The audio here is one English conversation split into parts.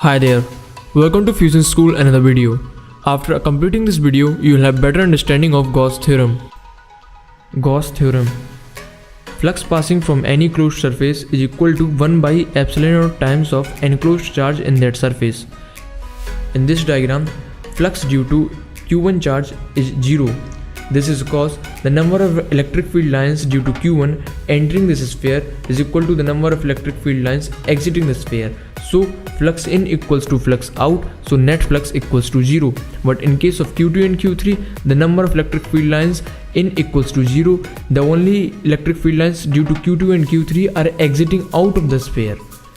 Hi there, welcome to Physics School another video. After completing this video, you will have better understanding of Gauss Theorem. Gauss Theorem. Flux passing from any closed surface is equal to 1 by epsilon naught times of enclosed charge in that surface. In this diagram, flux due to Q1 charge is 0. This is because the number of electric field lines due to Q1 entering this sphere is equal to the number of electric field lines exiting the sphere. So flux in equals to flux out, so net flux equals to 0. But in case of Q2 and Q3, the number of electric field lines in equals to 0. The only electric field lines due to Q2 and Q3 are exiting out of the sphere.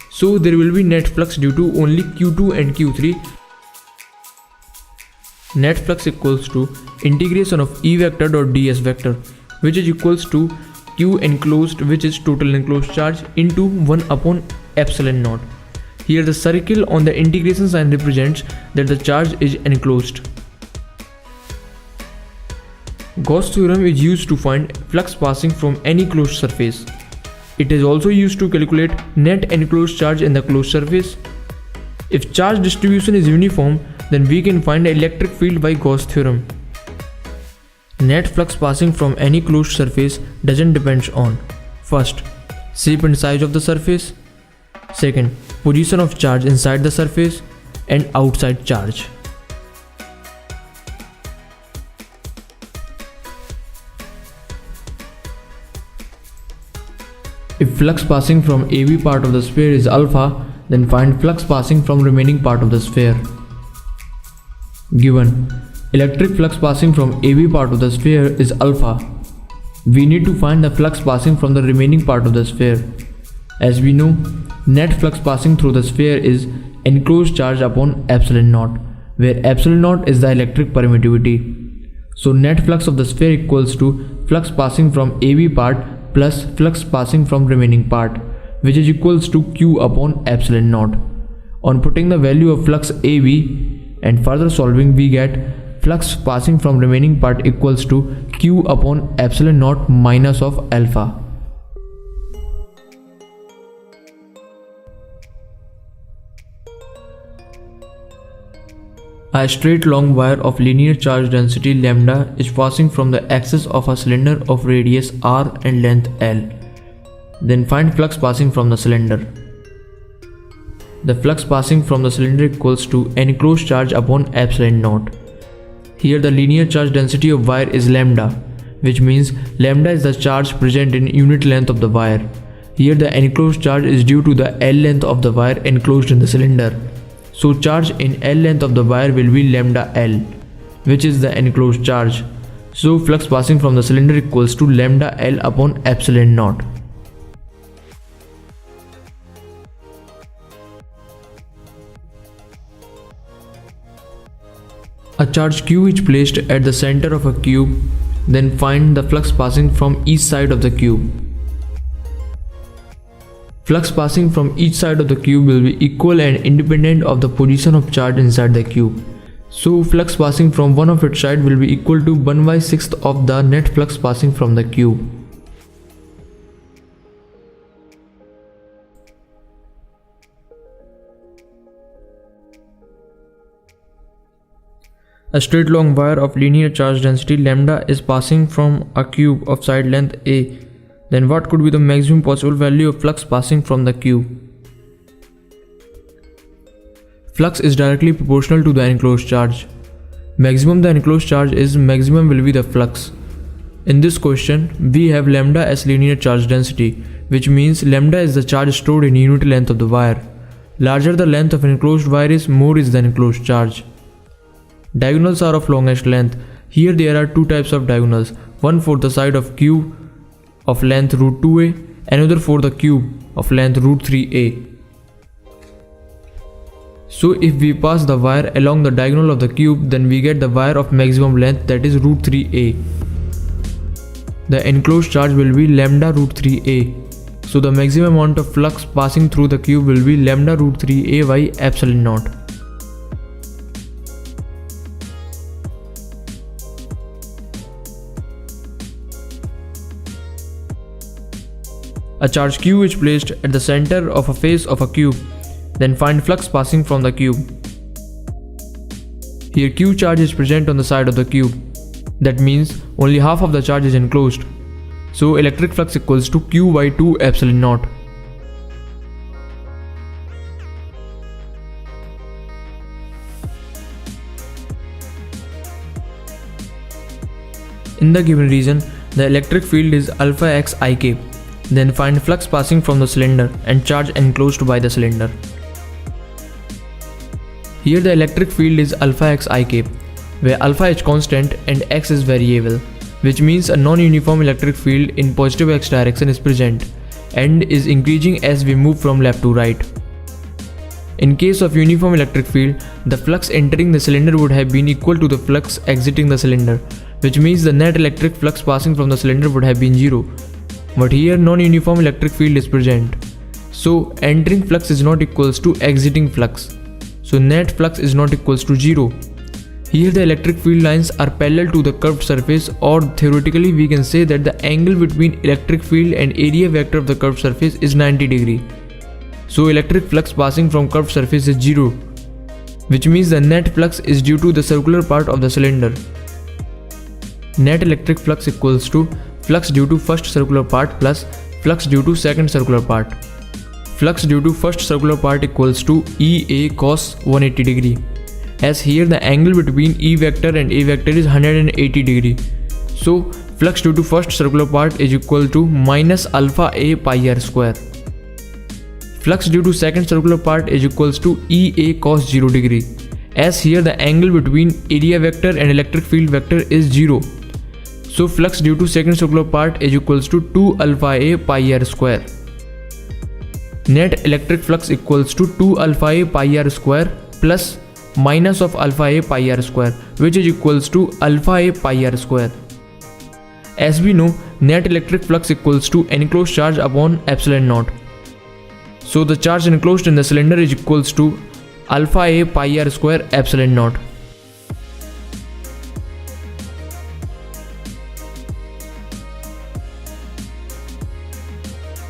So there will be net flux due to only Q2 and Q3. Net flux equals to integration of E vector dot ds vector, which is equals to Q enclosed, which is total enclosed charge, into 1 upon epsilon naught. Here the circle on the integration sign represents that the charge is enclosed. Gauss theorem is used to find flux passing from any closed surface. It is also used to calculate net enclosed charge in the closed surface. If charge distribution is uniform, then we can find electric field by Gauss theorem. Net flux passing from any closed surface doesn't depend on: first, shape and size of the surface; second, position of charge inside the surface; and outside charge. If flux passing from AB part of the sphere is alpha, then find flux passing from remaining part of the sphere. Given electric flux passing from AB part of the sphere is alpha, we need to find the flux passing from the remaining part of the sphere. As we know, net flux passing through the sphere is enclosed charge upon epsilon naught, where epsilon naught is the electric permittivity. So net flux of the sphere equals to flux passing from AB part plus flux passing from remaining part, which is equals to Q upon epsilon naught. On putting the value of flux AB and further solving, we get flux passing from remaining part equals to Q upon epsilon naught minus of alpha. A straight long wire of linear charge density lambda is passing from the axis of a cylinder of radius r and length L. Then find flux passing from the cylinder. The flux passing from the cylinder equals to enclosed charge upon epsilon naught. Here the linear charge density of wire is lambda, which means lambda is the charge present in unit length of the wire. Here the enclosed charge is due to the L length of the wire enclosed in the cylinder. So charge in L length of the wire will be lambda L, which is the enclosed charge. So flux passing from the cylinder equals to lambda L upon epsilon naught. A charge Q is placed at the center of a cube, then find the flux passing from each side of the cube. Flux passing from each side of the cube will be equal and independent of the position of charge inside the cube. So flux passing from one of its sides will be equal to 1/6 of the net flux passing from the cube. A straight long wire of linear charge density lambda is passing from a cube of side length A. Then what could be the maximum possible value of flux passing from the cube? Flux is directly proportional to the enclosed charge. Maximum the enclosed charge is, maximum will be the flux. In this question, we have lambda as linear charge density, which means lambda is the charge stored in unit length of the wire. Larger the length of enclosed wire is, more is the enclosed charge. Diagonals are of longest length. Here there are two types of diagonals, one for the side of cube of length root 2a, another for the cube of length root 3a. So if we pass the wire along the diagonal of the cube, then we get the wire of maximum length, that is root 3a. The enclosed charge will be lambda root 3a. So the maximum amount of flux passing through the cube will be lambda root 3a by epsilon naught. A charge Q is placed at the center of a face of a cube, Then find flux passing from the cube. Here Q charge is present on the side of the cube. That means only half of the charge is enclosed. So electric flux equals to Q by 2 epsilon naught. In the given region, the electric field is alpha x I cape. Then find flux passing from the cylinder and charge enclosed by the cylinder. Here the electric field is alpha x I cape, where alpha is constant and x is variable, which means a non-uniform electric field in positive x direction is present and is increasing as we move from left to right. In case of uniform electric field, the flux entering the cylinder would have been equal to the flux exiting the cylinder, which means the net electric flux passing from the cylinder would have been 0. But here non-uniform electric field is present. So entering flux is not equals to exiting flux. So net flux is not equals to 0. Here the electric field lines are parallel to the curved surface, or theoretically we can say that the angle between electric field and area vector of the curved surface is 90 degree. So electric flux passing from curved surface is 0, which means the net flux is due to the circular part of the cylinder. Net electric flux equals to flux due to first circular part plus flux due to second circular part. Flux due to first circular part equals to EA cos 180 degree, as here the angle between E vector and A vector is 180 degree. So flux due to first circular part is equal to minus alpha A pi r square. Flux due to second circular part is equals to EA cos 0 degree, as here the angle between area vector and electric field vector is 0. So flux due to second circular part is equals to 2 alpha A pi r square. Net electric flux equals to 2 alpha A pi r square plus minus of alpha A pi r square, which is equals to alpha A pi r square. As we know, net electric flux equals to enclosed charge upon epsilon naught. So the charge enclosed in the cylinder is equals to alpha A pi r square epsilon naught.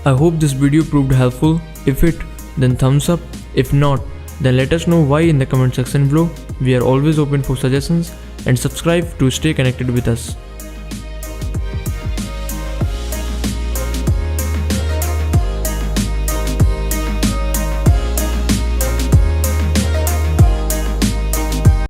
I hope this video proved helpful. If it, then thumbs up. If not, then let us know why in the comment section below. We are always open for suggestions, and subscribe to stay connected with us.